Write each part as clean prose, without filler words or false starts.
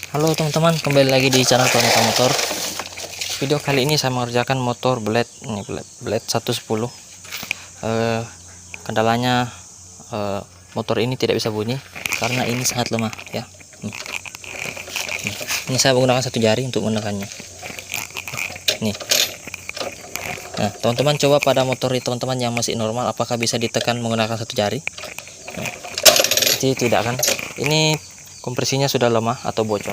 Halo teman-teman, kembali lagi di channel Tonton Motor. Video kali ini saya mengerjakan motor Blade, ini Blade 110. Kendalanya motor ini tidak bisa bunyi karena ini sangat lemah ya. Ini saya menggunakan satu jari untuk menekannya. Nih. Nah, teman-teman coba pada motor teman-teman yang masih normal, apakah bisa ditekan menggunakan satu jari? Nah, jadi tidak kan? Ini kompresinya sudah lemah atau bocor.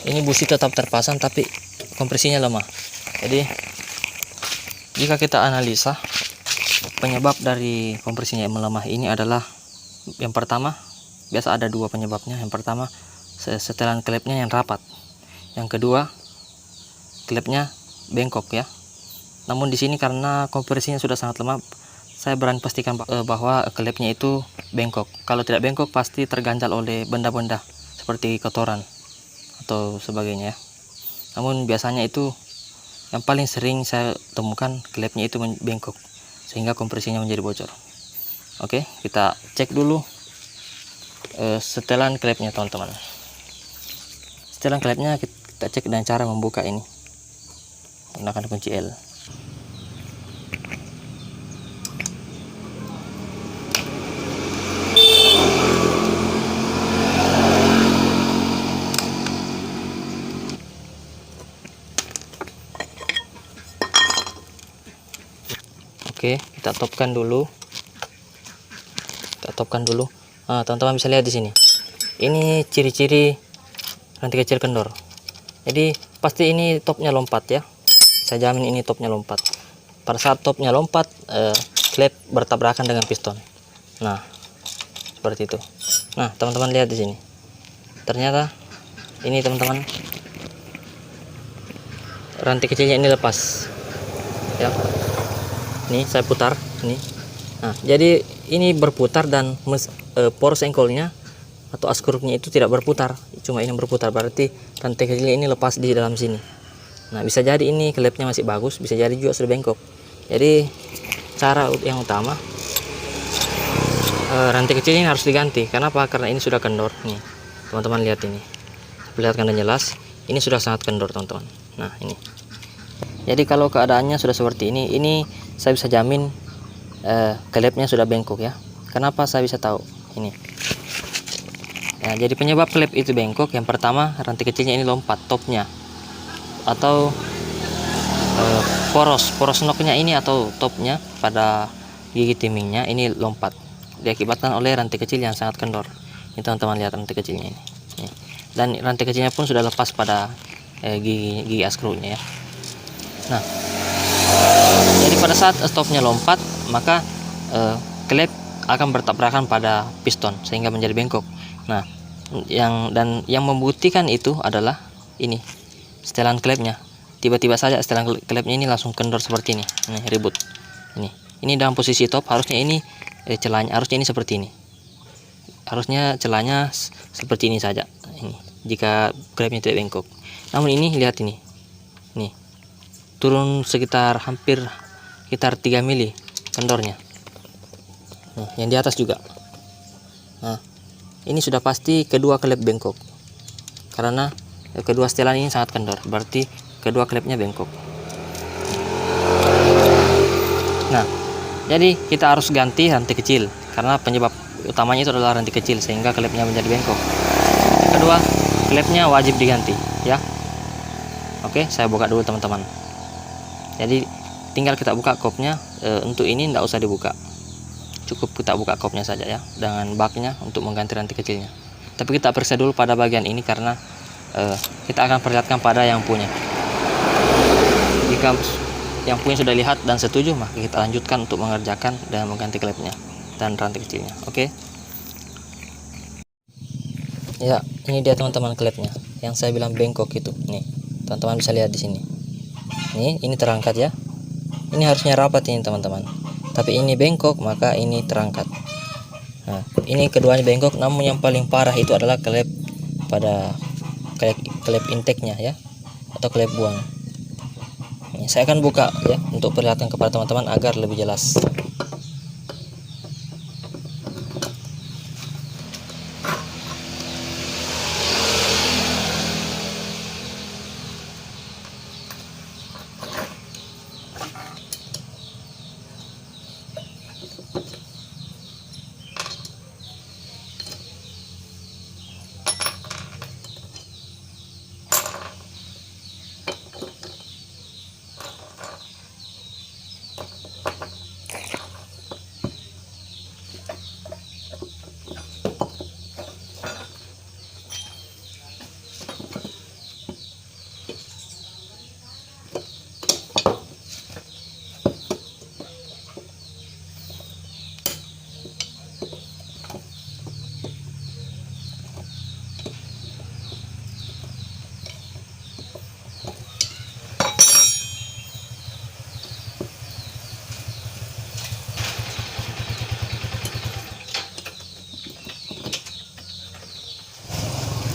Ini busi tetap terpasang tapi kompresinya lemah. Jadi jika kita analisa penyebab dari kompresinya yang melemah ini adalah, yang pertama, biasa ada dua penyebabnya. Yang pertama, setelan klepnya yang rapat. Yang kedua, klepnya bengkok ya. Namun di sini karena kompresinya sudah sangat lemah, saya berani pastikan bahwa klepnya itu bengkok. Kalau tidak bengkok pasti terganjal oleh benda-benda seperti kotoran atau sebagainya ya. Namun biasanya itu yang paling sering saya temukan klepnya itu bengkok sehingga kompresinya menjadi bocor. Oke, kita cek dulu setelan klepnya teman-teman. Setelan klepnya kita cek dengan cara membuka ini menggunakan kunci L. Oke, kita topkan dulu. Nah, teman-teman bisa lihat di sini. Ini ciri-ciri rantai kecil kendor. Jadi pasti ini topnya lompat ya. Saya jamin ini topnya lompat. Pada saat topnya lompat, klep bertabrakan dengan piston. Nah, seperti itu. Nah, teman-teman lihat di sini. Ternyata ini teman-teman, rantai kecilnya ini lepas. Ya. Nih saya putar nih. Nah, jadi ini berputar dan poros engkolnya atau askrupnya itu tidak berputar, cuma ini berputar, berarti rantai kecil ini lepas di dalam sini. Nah, bisa jadi ini klepnya masih bagus, bisa jadi juga sudah bengkok. Jadi cara yang utama, rantai kecil ini harus diganti. Kenapa? Karena ini sudah kendor nih. Teman-teman lihat ini, perlihatkan dan jelas, ini sudah sangat kendor teman-teman. Nah, ini. Jadi kalau keadaannya sudah seperti ini saya bisa jamin klepnya sudah bengkok ya. Kenapa saya bisa tahu ini? Nah, jadi penyebab klep itu bengkok, yang pertama rantai kecilnya ini lompat, topnya atau poros knocknya ini atau topnya pada gigi timingnya ini lompat, diakibatkan oleh rantai kecil yang sangat kendor. Ini teman-teman lihat rantai kecilnya ini. Dan rantai kecilnya pun sudah lepas pada gigi askrulnya ya. Nah, jadi pada saat stopnya lompat, maka klep akan bertabrakan pada piston sehingga menjadi bengkok. Nah, yang membuktikan itu adalah ini, setelan klepnya. Tiba-tiba saja setelan klepnya ini langsung kendor seperti ini. Nih, ribut. Ini dalam posisi top, harusnya ini celahnya harusnya ini seperti ini. Harusnya celahnya seperti ini saja. Ini jika klepnya tidak bengkok. Namun ini lihat ini. Nih. Turun sekitar 3 mili kendornya. Nah, yang di atas juga. Nah, ini sudah pasti kedua klep bengkok karena kedua setelan ini sangat kendor, berarti kedua klepnya bengkok. Nah, jadi kita harus ganti rantai kecil karena penyebab utamanya itu adalah rantai kecil sehingga klepnya menjadi bengkok. Yang kedua, klepnya wajib diganti ya. Oke, saya buka dulu teman-teman. Jadi tinggal kita buka kopnya. Untuk ini tidak usah dibuka, cukup kita buka kopnya saja ya dengan baknya untuk mengganti rantai kecilnya. Tapi kita periksa dulu pada bagian ini karena kita akan perlihatkan pada yang punya. Jika yang punya sudah lihat dan setuju, maka kita lanjutkan untuk mengerjakan dan mengganti klepnya dan rantai kecilnya. Oke. Ya, ini dia teman-teman klepnya yang saya bilang bengkok itu. Nih, teman-teman bisa lihat di sini. Ini terangkat ya. Ini harusnya rapat ini teman-teman. Tapi ini bengkok, maka ini terangkat. Nah, ini keduanya bengkok, namun yang paling parah itu adalah klep pada klep intake-nya ya, atau klep buang. Ini saya akan buka ya untuk perlihatkan kepada teman-teman agar lebih jelas.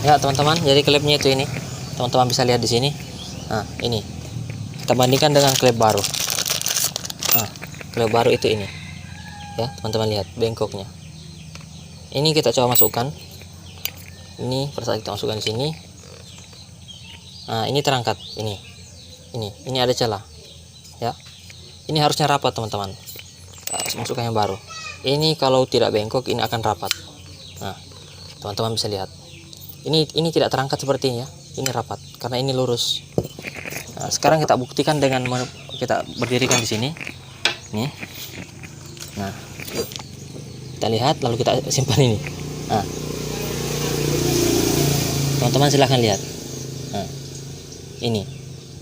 Ya teman-teman, jadi klepnya itu ini, teman-teman bisa lihat di sini. Nah ini kita bandingkan dengan klep baru. Nah klep baru itu ini ya teman-teman, lihat bengkoknya. Ini kita coba masukkan, ini pada saat kita masukkan di sini, nah ini terangkat, ini ada celah ya. Ini harusnya rapat teman-teman. Kita masukkan yang baru. Ini kalau tidak bengkok ini akan rapat. Nah teman-teman bisa lihat, ini tidak terangkat seperti ini ya, ini rapat karena ini lurus. Nah, sekarang kita buktikan dengan kita berdirikan di sini nih. Nah kita lihat, lalu kita simpan ini. Nah teman-teman silahkan lihat. Nah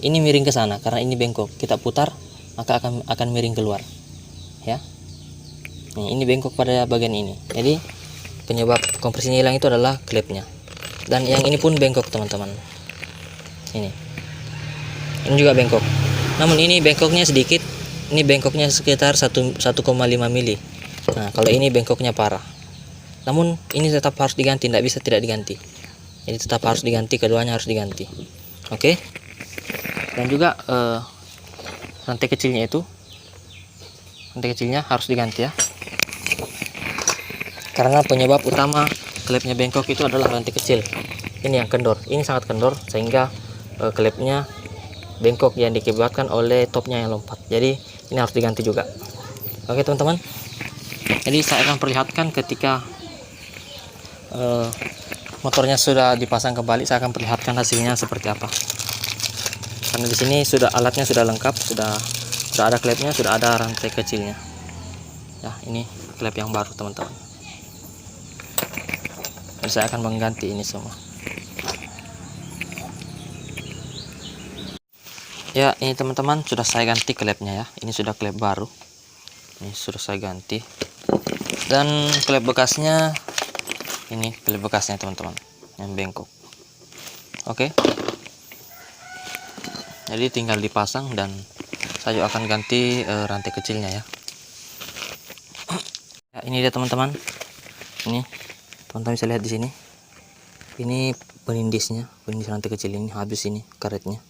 ini miring ke sana karena ini bengkok. Kita putar maka akan miring keluar ya. Ini bengkok pada bagian ini, jadi penyebab kompresinya hilang itu adalah klepnya. Dan yang ini pun bengkok teman-teman, ini juga bengkok, namun ini bengkoknya sedikit, ini bengkoknya sekitar 1,5 mili. Nah kalau ini bengkoknya parah, namun ini tetap harus diganti, tidak bisa tidak diganti. Jadi tetap harus diganti, keduanya harus diganti. Oke. Dan juga rantai kecilnya harus diganti ya, karena penyebab utama klepnya bengkok itu adalah rantai kecil ini yang kendor. Ini sangat kendor sehingga klepnya bengkok yang dikibatkan oleh topnya yang lompat. Jadi ini harus diganti juga. Oke teman-teman, jadi saya akan perlihatkan ketika motornya sudah dipasang kembali, saya akan perlihatkan hasilnya seperti apa. Karena di sini sudah alatnya sudah lengkap, sudah ada klepnya, sudah ada rantai kecilnya ya. Ini klep yang baru teman-teman, dan saya akan mengganti ini semua ya. Ini teman-teman, sudah saya ganti klepnya ya. Ini sudah klep baru, ini sudah saya ganti. Dan klep bekasnya, ini klep bekasnya teman-teman yang bengkok. Oke, jadi tinggal dipasang dan saya juga akan ganti rantai kecilnya ya. Ya ini dia teman-teman, ini teman-teman bisa lihat di sini, ini penindis rantai kecil ini habis, ini karetnya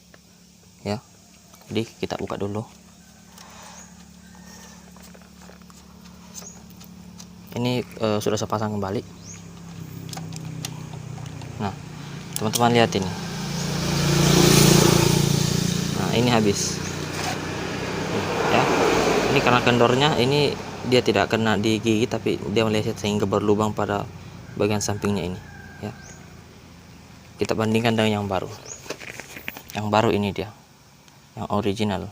ya. Jadi kita buka dulu, ini sudah saya pasang kembali. Nah teman-teman lihat ini, nah ini habis ya. Ini karena kendornya ini dia tidak kena di gigi, tapi dia meleset sehingga berlubang pada bagian sampingnya ini ya. Kita bandingkan dengan yang baru. Yang baru ini dia yang original.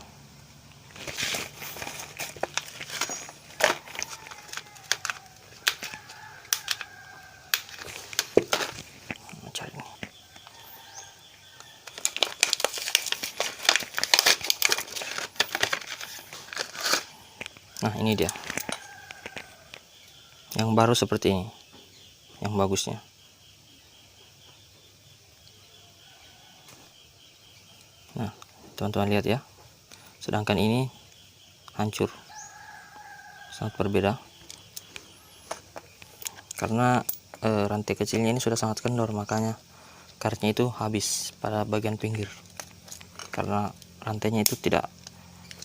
Nah ini dia yang baru seperti ini, yang bagusnya. Nah teman-teman lihat ya, sedangkan ini hancur, sangat berbeda karena rantai kecilnya ini sudah sangat kendor, makanya karetnya itu habis pada bagian pinggir karena rantainya itu tidak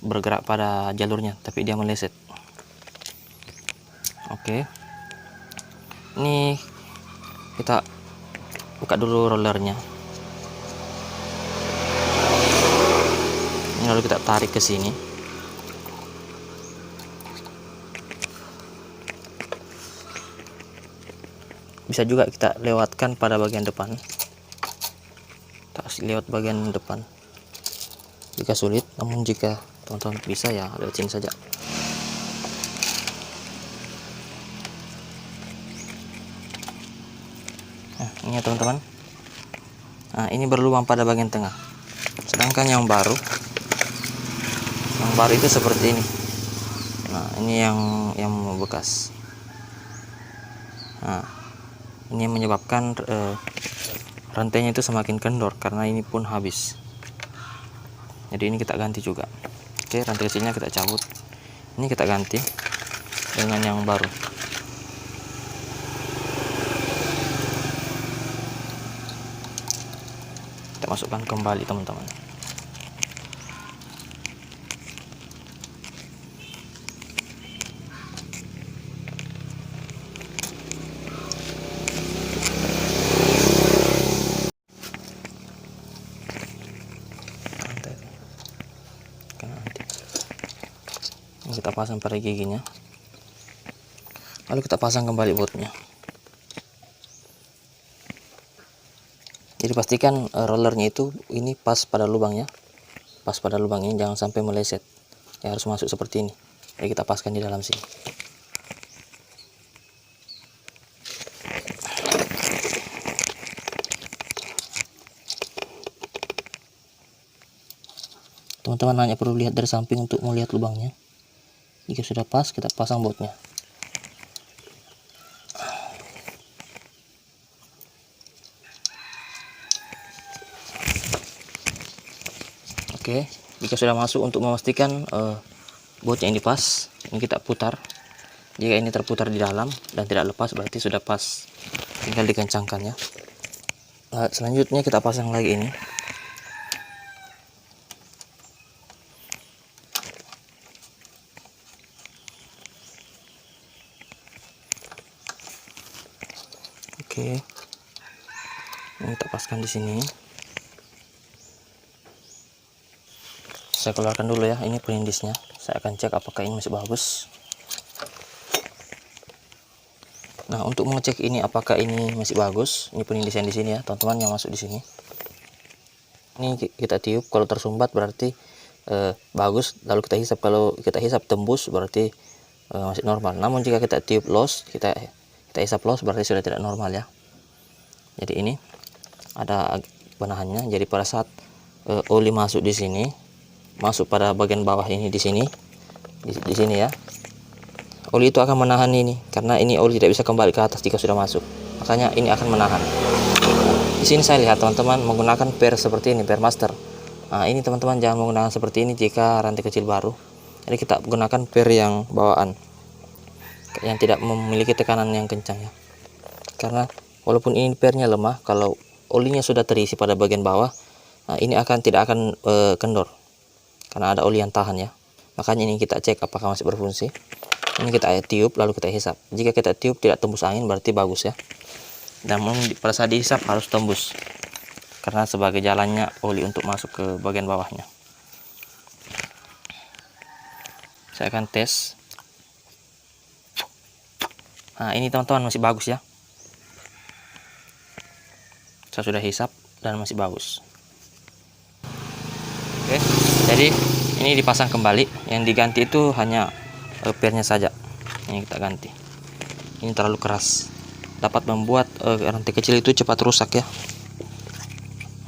bergerak pada jalurnya, tapi dia meleset. Oke, ini kita buka dulu rollernya, lalu kita tarik ke sini. Bisa juga kita lewatkan pada bagian depan, kita lewat bagian depan jika sulit, namun jika teman-teman bisa ya lewat sini saja. Nah ini ya teman-teman, nah ini berlubang pada bagian tengah, sedangkan yang baru itu seperti ini. Nah ini yang bekas. Nah ini yang menyebabkan rantainya itu semakin kendor karena ini pun habis. Jadi ini kita ganti juga. Oke, rantai kecilnya kita cabut, ini kita ganti dengan yang baru. Kita masukkan kembali teman-teman. Ini kita pasang pada giginya, lalu kita pasang kembali bautnya. Jadi pastikan rollernya itu ini pas pada lubangnya, pas pada lubang ini, jangan sampai meleset ya, harus masuk seperti ini. Jadi kita paskan di dalam sini. Teman-teman hanya perlu lihat dari samping untuk melihat lubangnya. Jika sudah pas, kita pasang bautnya. Oke, jika sudah masuk, untuk memastikan bautnya ini pas, ini kita putar. Jika ini terputar di dalam dan tidak lepas, berarti sudah pas. Tinggal dikencangkan ya. Selanjutnya kita pasang lagi ini. Oke, ini kita paskan di sini. Saya keluarkan dulu ya, ini penindisnya. Saya akan cek apakah ini masih bagus. Nah, untuk mengecek ini apakah ini masih bagus, ini penindis yang di sini ya, teman-teman, yang masuk di sini. Ini kita tiup, kalau tersumbat berarti bagus. Lalu kita hisap, kalau kita hisap tembus berarti masih normal. Namun jika kita tiup los, kita hisap los, berarti sudah tidak normal ya. Jadi ini ada penahannya. Jadi pada saat oli masuk di sini, masuk pada bagian bawah ini, di sini, di sini ya, oli itu akan menahan ini, karena ini oli tidak bisa kembali ke atas jika sudah masuk. Makanya ini akan menahan. Di sini saya lihat teman-teman menggunakan per seperti ini, per master. Nah, ini teman-teman jangan menggunakan seperti ini jika rantai kecil baru. Jadi kita gunakan per yang bawaan, yang tidak memiliki tekanan yang kencang ya. Karena walaupun ini pernya lemah, kalau olinya sudah terisi pada bagian bawah, nah ini tidak akan kendor, karena ada oli yang tahan ya. Makanya ini kita cek apakah masih berfungsi. Ini kita tiup, lalu kita hisap. Jika kita tiup tidak tembus angin, berarti bagus ya. Dan pada saat dihisap harus tembus, karena sebagai jalannya oli untuk masuk ke bagian bawahnya. Saya akan tes. Nah, ini teman-teman masih bagus ya. Saya sudah hisap dan masih bagus. Oke, jadi ini dipasang kembali. Yang diganti itu hanya pernya saja. Ini kita ganti. Ini terlalu keras, dapat membuat rantai kecil itu cepat rusak ya.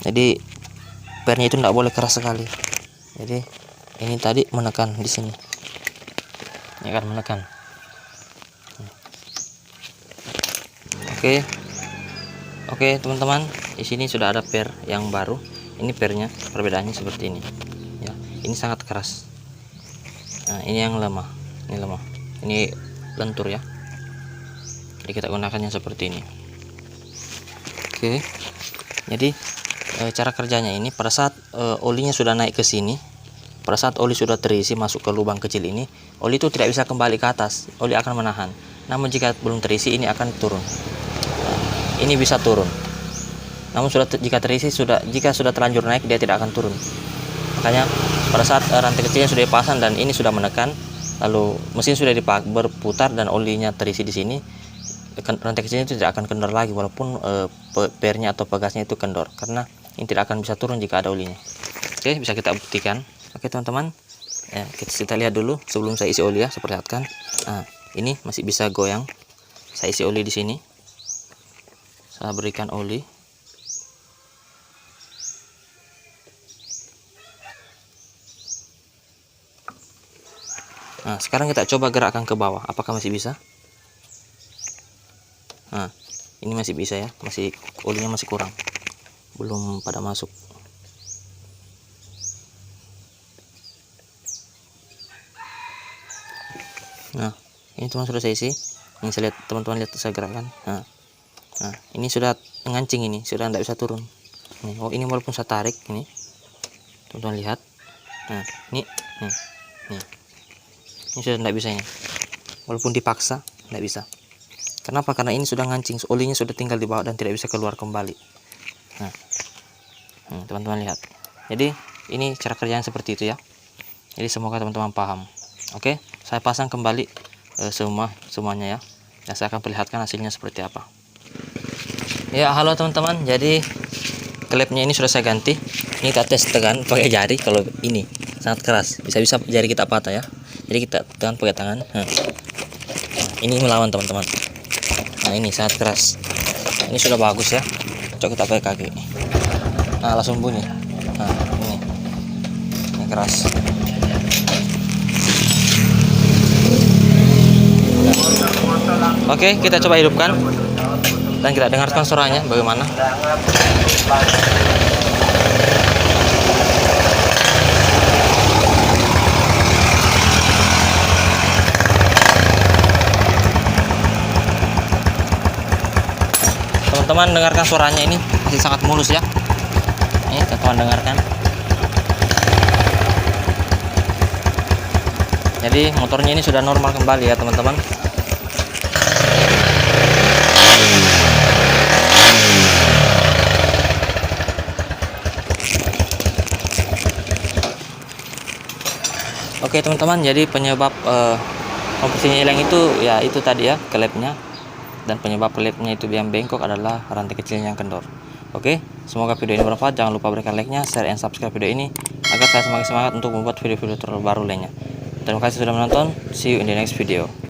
Jadi pernya itu tidak boleh keras sekali. Jadi ini tadi menekan di sini. Ini akan menekan. Oke teman-teman, di sini sudah ada per yang baru. Ini pernya, perbedaannya seperti ini. Ya, ini sangat keras. Nah, ini yang lemah. Ini lemah. Ini lentur ya. Jadi kita gunakannya seperti ini. Oke. Jadi cara kerjanya ini, pada saat olinya sudah naik ke sini, pada saat oli sudah terisi masuk ke lubang kecil ini, oli itu tidak bisa kembali ke atas. Oli akan menahan. Namun jika belum terisi, ini akan turun. Ini bisa turun. Namun jika terisi, jika sudah terlanjur naik, dia tidak akan turun. Makanya pada saat rantai kecilnya sudah dipasang dan ini sudah menekan, lalu mesin sudah berputar dan olinya terisi di sini, rantai kecilnya itu tidak akan kendor lagi, walaupun pernya atau pegasnya itu kendor, karena ini tidak akan bisa turun jika ada olinya. Oke, bisa kita buktikan. Oke teman-teman, ya, kita lihat dulu sebelum saya isi oli ya, saya perlihatkan. Nah, ini masih bisa goyang. Saya isi oli di sini. Saya berikan oli. Nah, sekarang kita coba gerakkan ke bawah, apakah masih bisa? Nah, ini masih bisa ya, masih olinya masih kurang, belum pada masuk. Nah, ini teman sudah saya isi. Ini saya lihat, teman-teman lihat saya gerakkan. Nah, ini sudah mengancing, ini sudah tidak bisa turun. Nih, oh ini walaupun saya tarik ini, teman-teman lihat. Nah, ini sudah tidak bisa ini. Walaupun dipaksa tidak bisa. Kenapa? Karena ini sudah ngancing, olinya sudah tinggal di bawah dan tidak bisa keluar kembali. Nah, teman-teman lihat. Jadi ini cara kerjanya seperti itu ya. Jadi semoga teman-teman paham. Oke, saya pasang kembali semuanya ya. Dan saya akan perlihatkan hasilnya seperti apa. Ya, halo teman-teman. Jadi klepnya ini sudah saya ganti. Ini kita tes tekan pakai jari. Kalau ini sangat keras, bisa-bisa jari kita patah ya. Jadi kita tekan pakai tangan. Nah, ini melawan teman-teman. Nah, ini sangat keras. Ini sudah bagus ya. Coba kita pakai kaki. Nah, langsung bunyi. Nah, ini keras. Oke, kita coba hidupkan dan kita dengarkan suaranya bagaimana. Teman-teman dengarkan suaranya, ini masih sangat mulus ya. Ini teman-teman dengarkan. Jadi motornya ini sudah normal kembali ya teman-teman. Oke teman-teman, jadi penyebab kompresinya hilang itu ya itu tadi ya, klepnya. Dan penyebab klepnya itu yang bengkok adalah rantai kecilnya yang kendor. Oke, semoga video ini bermanfaat. Jangan lupa berikan like-nya, share, and subscribe video ini agar saya semakin semangat untuk membuat video-video terbaru lainnya. Terima kasih sudah menonton. See you in the next video.